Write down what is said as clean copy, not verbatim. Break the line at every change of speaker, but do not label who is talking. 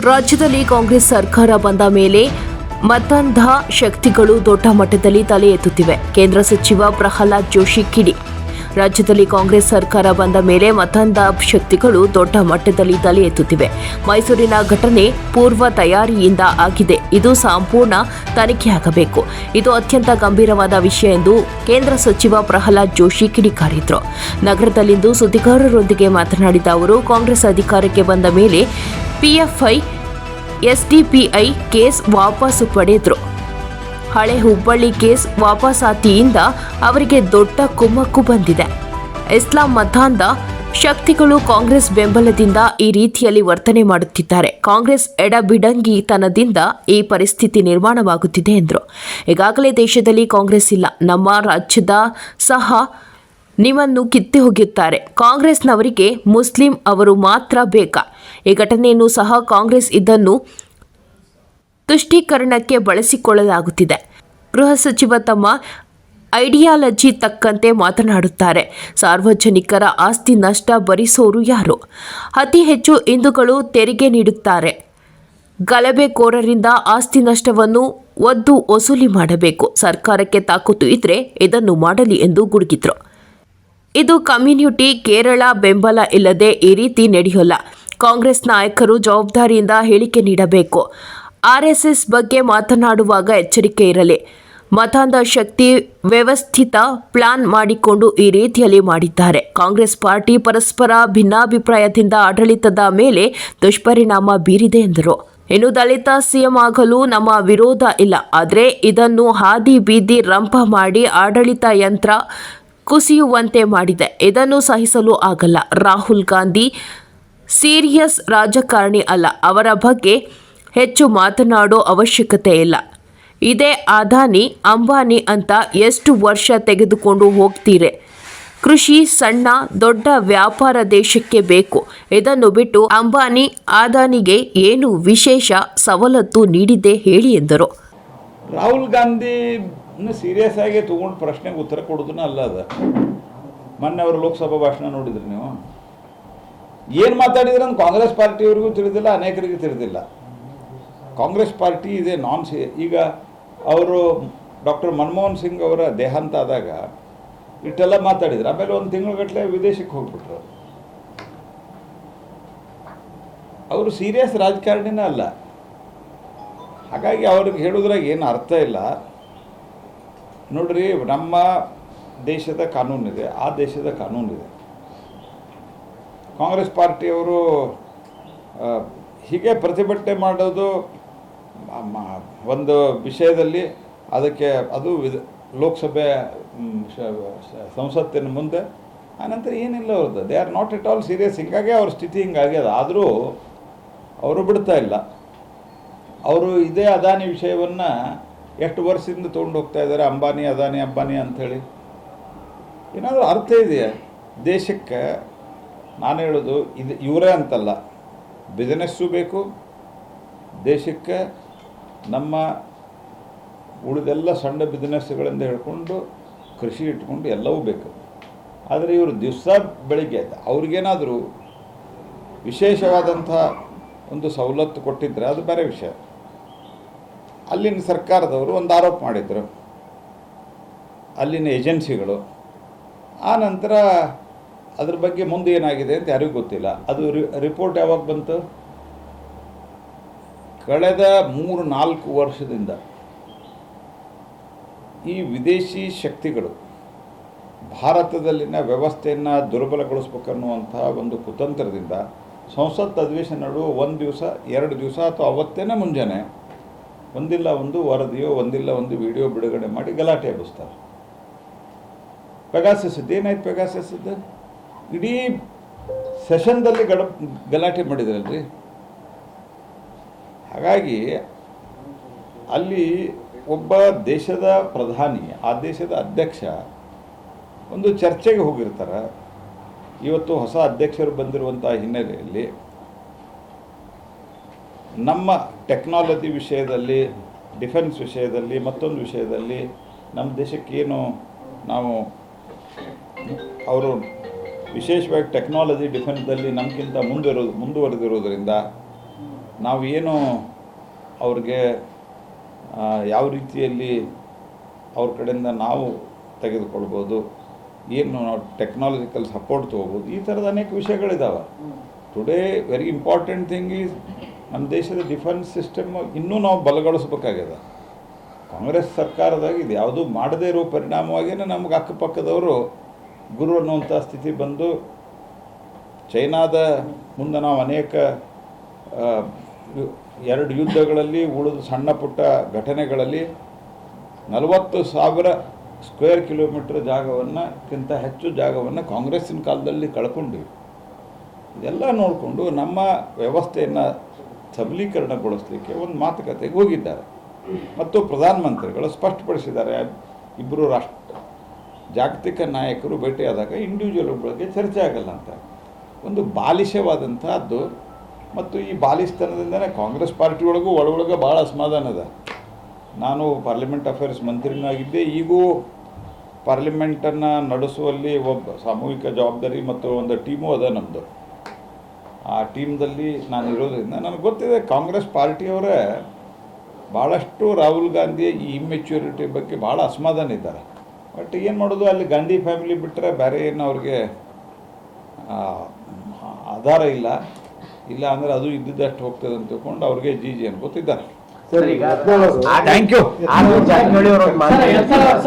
ರಾಜ್ಯದಲ್ಲಿ ಕಾಂಗ್ರೆಸ್ ಸರ್ಕಾರ ಬಂದ ಮೇಲೆ ಮತಾಂಧ ಶಕ್ತಿಗಳು ದೊಡ್ಡ ಮಟ್ಟದಲ್ಲಿ ತಲೆ ಎತ್ತುತ್ತಿವೆ. ಕೇಂದ್ರ ಸಚಿವ ಪ್ರಹ್ಲಾದ್ ಜೋಶಿ ಕಿಡಿ. ರಾಜ್ಯದಲ್ಲಿ ಕಾಂಗ್ರೆಸ್ ಸರ್ಕಾರ ಬಂದ ಮೇಲೆ ಮತಾಂಧ ಶಕ್ತಿಗಳು ದೊಡ್ಡ ಮಟ್ಟದಲ್ಲಿ ತಲೆ ಎತ್ತುತ್ತಿವೆ. ಮೈಸೂರಿನ ಘಟನೆ ಪೂರ್ವ ತಯಾರಿಯಿಂದ ಆಗಿದೆ. ಇದು ಸಂಪೂರ್ಣ ತನಿಖೆಯಾಗಬೇಕು. ಇದು ಅತ್ಯಂತ ಗಂಭೀರವಾದ ವಿಷಯ ಎಂದು ಕೇಂದ್ರ ಸಚಿವ ಪ್ರಹ್ಲಾದ್ ಜೋಶಿ ಕಿಡಿಕಾರಿದರು. ನಗರದಲ್ಲಿಂದು ಸುದ್ದಿಗಾರರೊಂದಿಗೆ ಮಾತನಾಡಿದ ಅವರು, ಕಾಂಗ್ರೆಸ್ ಅಧಿಕಾರಕ್ಕೆ ಬಂದ ಮೇಲೆ ಪಿಎಫ್ಐ ಎಸ್ಡಿಪಿಐ ಕೇಸ್ ವಾಪಸ್ ಪಡೆದ್ರು. ಹಳೆ ಹುಬ್ಬಳ್ಳಿ ಕೇಸ್ ವಾಪಸಾತಿಯಿಂದ ಅವರಿಗೆ ದೊಡ್ಡ ಕುಮ್ಮಕ್ಕು ಬಂದಿದೆ. ಇಸ್ಲಾಂ ಮತಾಂಧ ಶಕ್ತಿಗಳು ಕಾಂಗ್ರೆಸ್ ಬೆಂಬಲದಿಂದ ಈ ರೀತಿಯಲ್ಲಿ ವರ್ತನೆ ಮಾಡುತ್ತಿದ್ದಾರೆ. ಕಾಂಗ್ರೆಸ್ ಎಡಬಿಡಂಗಿತನದಿಂದ ಈ ಪರಿಸ್ಥಿತಿ ನಿರ್ಮಾಣವಾಗುತ್ತಿದೆ ಎಂದರು. ಈಗಾಗಲೇ ದೇಶದಲ್ಲಿ ಕಾಂಗ್ರೆಸ್ ಇಲ್ಲ. ನಮ್ಮ ರಾಜ್ಯದ ಸಹ ನಿಮ್ಮನ್ನು ಕಿತ್ತಿ ಹೋಗುತ್ತಾರೆ. ಕಾಂಗ್ರೆಸ್ನವರಿಗೆ ಮುಸ್ಲಿಂ ಅವರು ಮಾತ್ರ ಬೇಕಾ? ಈ ಘಟನೆಯನ್ನು ಸಹ ಕಾಂಗ್ರೆಸ್ ಇದನ್ನು ತುಷ್ಟೀಕರಣಕ್ಕೆ ಬಳಸಿಕೊಳ್ಳಲಾಗುತ್ತಿದೆ. ಗೃಹ ಸಚಿವ ತಮ್ಮ ಐಡಿಯಾಲಜಿ ತಕ್ಕಂತೆ ಮಾತನಾಡುತ್ತಾರೆ. ಸಾರ್ವಜನಿಕರ ಆಸ್ತಿ ನಷ್ಟ ಭರಿಸೋರು ಯಾರು? ಅತಿ ಹೆಚ್ಚು ಹಿಂದೂಗಳು ತೆರಿಗೆ ನೀಡುತ್ತಾರೆ. ಗಲಭೆಕೋರರಿಂದ ಆಸ್ತಿ ನಷ್ಟವನ್ನು ಒದ್ದು ವಸೂಲಿ ಮಾಡಬೇಕು. ಸರ್ಕಾರಕ್ಕೆ ತಾಕತ್ತು ಇದ್ರೆ ಇದನ್ನು ಮಾಡಲಿ ಎಂದು ಗುಡುಗಿದ್ರು. ಇದು ಕಮ್ಯುನಿಟಿ ಕೇರಳ ಬೆಂಬಲ ಇಲ್ಲದೆ ಈ ರೀತಿ ನಡೆಯೋಲ್ಲ. ಕಾಂಗ್ರೆಸ್ ನಾಯಕರು ಜವಾಬ್ದಾರಿಯಿಂದ ಹೇಳಿಕೆ ನೀಡಬೇಕು. ಆರ್ಎಸ್ಎಸ್ ಬಗ್ಗೆ ಮಾತನಾಡುವಾಗ ಎಚ್ಚರಿಕೆ ಇರಲಿ. ಮತಾಂಧ ಶಕ್ತಿ ವ್ಯವಸ್ಥಿತ ಪ್ಲಾನ್ ಮಾಡಿಕೊಂಡು ಈ ರೀತಿಯಲ್ಲಿ ಮಾಡಿದ್ದಾರೆ. ಕಾಂಗ್ರೆಸ್ ಪಾರ್ಟಿ ಪರಸ್ಪರ ಭಿನ್ನಾಭಿಪ್ರಾಯದಿಂದ ಆಡಳಿತದ ಮೇಲೆ ದುಷ್ಪರಿಣಾಮ ಬೀರಿದೆ ಎಂದರು. ಇನ್ನು ದಲಿತ ಸಿಎಂ ಆಗಲು ನಮ್ಮ ವಿರೋಧ ಇಲ್ಲ. ಆದರೆ ಇದನ್ನು ಹಾದಿ ಬೀದಿ ರಂಪ ಮಾಡಿ ಆಡಳಿತ ಯಂತ್ರ ಕುಸಿಯುವಂತೆ ಮಾಡಿದೆ. ಇದನ್ನು ಸಹಿಸಲು ಆಗಲ್ಲ. ರಾಹುಲ್ ಗಾಂಧಿ ಸೀರಿಯಸ್ ರಾಜಕಾರಣಿ ಅಲ್ಲ. ಅವರ ಬಗ್ಗೆ ಹೆಚ್ಚು ಮಾತನಾಡೋ ಅವಶ್ಯಕತೆ ಇಲ್ಲ. ಇದೇ ಅದಾನಿ ಅಂಬಾನಿ ಅಂತ ಎಷ್ಟು ವರ್ಷ ತೆಗೆದುಕೊಂಡು ಹೋಗ್ತೀರೆ? ಕೃಷಿ ಸಣ್ಣ ದೊಡ್ಡ ವ್ಯಾಪಾರ ದೇಶಕ್ಕೆ ಬೇಕು. ಇದನ್ನು ಬಿಟ್ಟು ಅಂಬಾನಿ ಅದಾನಿಗೆ ಏನು ವಿಶೇಷ ಸವಲತ್ತು ನೀಡಿದೆ ಹೇಳಿ ಎಂದರು.
ರಾಹುಲ್ ಗಾಂಧಿ ಸೀರಿಯಸ್ ಆಗಿ ತಗೊಂಡು ಪ್ರಶ್ನೆಗೆ ಉತ್ತರ ಕೊಡೋದನ್ನ ಅಲ್ಲ. ಅದು ಮೊನ್ನೆ ಅವರು ಲೋಕಸಭಾ ಭಾಷಣ ನೋಡಿದ್ರಿ ನೀವು, ಏನು ಮಾತಾಡಿದ್ರೆ ಅಂತ ಕಾಂಗ್ರೆಸ್ ಪಾರ್ಟಿಯವರಿಗೂ ತಿಳಿದಿಲ್ಲ, ಅನೇಕರಿಗೂ ತಿಳಿದಿಲ್ಲ. ಕಾಂಗ್ರೆಸ್ ಪಾರ್ಟಿ ಇದೆ ಈಗ ಅವರು ಡಾಕ್ಟರ್ ಮನಮೋಹನ್ ಸಿಂಗ್ ಅವರ ದೇಹಾಂತ ಆದಾಗ ಇಷ್ಟೆಲ್ಲ ಮಾತಾಡಿದ್ರು. ಆಮೇಲೆ ಒಂದು ತಿಂಗಳಗಟ್ಟಲೆ ವಿದೇಶಕ್ಕೆ ಹೋಗ್ಬಿಟ್ರು. ಅವರು ಸೀರಿಯಸ್ ರಾಜಕಾರಣಿನೇ ಅಲ್ಲ. ಹಾಗಾಗಿ ಅವ್ರಿಗೆ ಹೇಳೋದ್ರಾಗ ಏನು ಅರ್ಥ ಇಲ್ಲ. ನೋಡ್ರಿ, ನಮ್ಮ ದೇಶದ ಕಾನೂನಿದೆ, ಆ ದೇಶದ ಕಾನೂನಿದೆ. ಕಾಂಗ್ರೆಸ್ ಪಾರ್ಟಿಯವರು ಹೀಗೆ ಪ್ರತಿಭಟನೆ ಮಾಡೋದು ಒಂದು ವಿಷಯದಲ್ಲಿ ಅದಕ್ಕೆ ಅದು ಲೋಕಸಭೆ ಸಂಸತ್ತಿನ ಮುಂದೆ, ಆನಂತರ ಏನಿಲ್ಲ ಅವ್ರದ್ದು. They are not at all serious. ಹಿಂಗಾಗಿ ಅವ್ರ ಸ್ಥಿತಿ ಹಿಂಗಾಗ್ಯದ. ಆದರೂ ಅವರು ಬಿಡ್ತಾ ಇಲ್ಲ. ಅವರು ಇದೇ ಅದಾನಿ ವಿಷಯವನ್ನು ಎಷ್ಟು ವರ್ಷದಿಂದ ತೊಗೊಂಡು ಹೋಗ್ತಾ ಇದ್ದಾರೆ, ಅಂಬಾನಿ ಅದಾನಿ ಅಂಬಾನಿ ಅಂಥೇಳಿ. ಏನಾದರೂ ಅರ್ಥ ಇದೆಯಾ ದೇಶಕ್ಕೆ? ನಾನು ಹೇಳೋದು ಇದು ಇವರೇ ಅಂತಲ್ಲ, ಬಿಸ್ನೆಸ್ಸು ಬೇಕು ದೇಶಕ್ಕೆ. ನಮ್ಮ ಉಳಿದೆಲ್ಲ ಸಣ್ಣ ಬಿಸ್ನೆಸ್ಗಳಿಂದ ಹೇಳ್ಕೊಂಡು ಕೃಷಿ ಇಟ್ಕೊಂಡು ಎಲ್ಲವೂ ಬೇಕು. ಆದರೆ ಇವರು ದಿವಸ ಬೆಳಿಗ್ಗೆ ಅವ್ರಿಗೇನಾದರೂ ವಿಶೇಷವಾದಂಥ ಒಂದು ಸವಲತ್ತು ಕೊಟ್ಟಿದ್ದರೆ ಅದು ಬೇರೆ ವಿಷಯ. ಅಲ್ಲಿನ ಸರ್ಕಾರದವರು ಒಂದು ಆರೋಪ ಮಾಡಿದರು, ಅಲ್ಲಿನ ಏಜೆನ್ಸಿಗಳು. ಆ ನಂತರ ಅದ್ರ ಬಗ್ಗೆ ಮುಂದೆ ಏನಾಗಿದೆ ಅಂತ ಯಾರಿಗೂ ಗೊತ್ತಿಲ್ಲ. ಅದು ರಿಪೋರ್ಟ್ ಯಾವಾಗ ಬಂತು? ಕಳೆದ 3-4 ವರ್ಷದಿಂದ ಈ ವಿದೇಶಿ ಶಕ್ತಿಗಳು ಭಾರತದಲ್ಲಿನ ವ್ಯವಸ್ಥೆಯನ್ನು ದುರ್ಬಲಗೊಳಿಸ್ಬೇಕನ್ನುವಂಥ ಒಂದು ಕುತಂತ್ರದಿಂದ ಸಂಸತ್ ಅಧಿವೇಶನ ನಡುವೆ 1 ದಿವಸ 2 ದಿವಸ ಅಥವಾ ಅವತ್ತೇನೆ ಮುಂಜಾನೆ ಒಂದಿಲ್ಲ ಒಂದು ವರದಿಯೋ ಒಂದಿಲ್ಲ ಒಂದು ವಿಡಿಯೋ ಬಿಡುಗಡೆ ಮಾಡಿ ಗಲಾಟೆ ಎಬ್ಬಿಸ್ತಾರೆ. ಪೆಗಾಸಸ್ದು ಏನಾಯ್ತು? ಪೆಗಾಸಸ್ದು ಇಡೀ ಸೆಷನ್ದಲ್ಲಿ ಗಲಾಟೆ ಮಾಡಿದ್ರಲ್ರಿ. ಹಾಗಾಗಿ ಅಲ್ಲಿ ಒಬ್ಬ ದೇಶದ ಪ್ರಧಾನಿ, ಆ ದೇಶದ ಅಧ್ಯಕ್ಷ ಒಂದು ಚರ್ಚೆಗೆ ಹೋಗಿರ್ತಾರೆ. ಇವತ್ತು ಹೊಸ ಅಧ್ಯಕ್ಷರು ಬಂದಿರುವಂಥ ಹಿನ್ನೆಲೆಯಲ್ಲಿ ನಮ್ಮ ಟೆಕ್ನಾಲಜಿ ವಿಷಯದಲ್ಲಿ, ಡಿಫೆನ್ಸ್ ವಿಷಯದಲ್ಲಿ, ಮತ್ತೊಂದು ವಿಷಯದಲ್ಲಿ ನಮ್ಮ ದೇಶಕ್ಕೇನು ನಾವು ಅವರು ವಿಶೇಷವಾಗಿ ಟೆಕ್ನಾಲಜಿ ಡಿಫೆನ್ಸ್ದಲ್ಲಿ ನಮಗಿಂತ ಮುಂದುವರೆದಿರೋದ್ರಿಂದ ನಾವು ಏನು ಅವ್ರಿಗೆ ಯಾವ ರೀತಿಯಲ್ಲಿ ಅವ್ರ ಕಡೆಯಿಂದ ನಾವು ತೆಗೆದುಕೊಳ್ಬೋದು, ಏನು ನಾವು ಟೆಕ್ನಾಲಜಿಕಲ್ ಸಪೋರ್ಟ್ ತೊಗೋಬೋದು, ಈ ಥರದ ಅನೇಕ ವಿಷಯಗಳಿದ್ದಾವೆ. Today very important thing is ನಮ್ಮ ದೇಶದ ಡಿಫೆನ್ಸ್ ಸಿಸ್ಟಮ್ ಇನ್ನೂ ನಾವು ಬಲಗೊಳಿಸ್ಬೇಕಾಗ್ಯದ. ಕಾಂಗ್ರೆಸ್ ಸರ್ಕಾರದಾಗ ಇದು ಯಾವುದೂ ಮಾಡದೇ ಇರೋ ಪರಿಣಾಮವಾಗಿಯೇ ನಮ್ಗೆ ಅಕ್ಕಪಕ್ಕದವರು ಗುರು ಅನ್ನುವಂಥ ಸ್ಥಿತಿ ಬಂದು ಚೈನಾದ ಮುಂದೆ ನಾವು ಅನೇಕ 2 ಯುದ್ಧಗಳಲ್ಲಿ ಉಳಿದ ಸಣ್ಣ ಪುಟ್ಟ ಘಟನೆಗಳಲ್ಲಿ 40,000 ಸ್ಕ್ವೇರ್ ಕಿಲೋಮೀಟರ್ ಜಾಗಕ್ಕಿಂತ ಹೆಚ್ಚು ಜಾಗವನ್ನು ಕಾಂಗ್ರೆಸ್ಸಿನ ಕಾಲದಲ್ಲಿ ಕಳ್ಕೊಂಡಿವಿ. ಇದೆಲ್ಲ ನೋಡಿಕೊಂಡು ನಮ್ಮ ವ್ಯವಸ್ಥೆಯನ್ನು ಸಬಲೀಕರಣಗೊಳಿಸಲಿಕ್ಕೆ ಒಂದು ಮಾತುಕತೆಗೆ ಹೋಗಿದ್ದಾರೆ ಮತ್ತು ಪ್ರಧಾನಮಂತ್ರಿಗಳು ಸ್ಪಷ್ಟಪಡಿಸಿದ್ದಾರೆ. ಇಬ್ಬರು ಜಾಗತಿಕ ನಾಯಕರು ಭೇಟಿಯಾದಾಗ ಇಂಡಿವಿಜುವಲ್ ಬಗ್ಗೆ ಚರ್ಚೆ ಆಗಲ್ಲ ಅಂತ. ಒಂದು ಬಾಲಿಶವಾದಂಥದ್ದು ಮತ್ತು ಈ ಬಾಲಿಸ್ತನದಿಂದನೇ ಕಾಂಗ್ರೆಸ್ ಪಾರ್ಟಿ ಒಳಗೂ ಒಳಗೆ ಭಾಳ ಅಸಮಾಧಾನ ಅದ. ನಾನು ಪಾರ್ಲಿಮೆಂಟ್ ಅಫೇರ್ಸ್ ಮಂತ್ರಿನೂ ಆಗಿದ್ದೆ, ಈಗೂ ಪಾರ್ಲಿಮೆಂಟನ್ನು ನಡೆಸುವಲ್ಲಿ ಒಬ್ಬ ಸಾಮೂಹಿಕ ಜವಾಬ್ದಾರಿ ಮತ್ತು ಒಂದು ಟೀಮು ಅದ ನಮ್ಮದು. ಆ ಟೀಮ್ದಲ್ಲಿ ನಾನು ಇರೋದ್ರಿಂದ ನನಗೆ ಗೊತ್ತಿದೆ ಕಾಂಗ್ರೆಸ್ ಪಾರ್ಟಿಯವರೇ ಭಾಳಷ್ಟು ರಾಹುಲ್ ಗಾಂಧಿಯ ಈ ಇಮ್ಮೆಚ್ಯೂರಿಟಿ ಬಗ್ಗೆ ಭಾಳ ಅಸಮಾಧಾನ ಇದ್ದಾರೆ. ಬಟ್ ಏನು ಮಾಡೋದು, ಅಲ್ಲಿ ಗಾಂಧಿ ಫ್ಯಾಮಿಲಿ ಬಿಟ್ಟರೆ ಬೇರೆ ಏನು ಅವ್ರಿಗೆ ಆಧಾರ ಇಲ್ಲ ಅಂದರೆ ಅದು ಇದ್ದಿದ್ದಷ್ಟು ಹೋಗ್ತದೆ ಅಂತ ತಿಳ್ಕೊಂಡು ಅವ್ರಿಗೆ ಜಿ ಅನ್ಕೋತಿದ್ದಾರೆ.
ಸರ್, ಈಗ
ಥ್ಯಾಂಕ್ ಯು.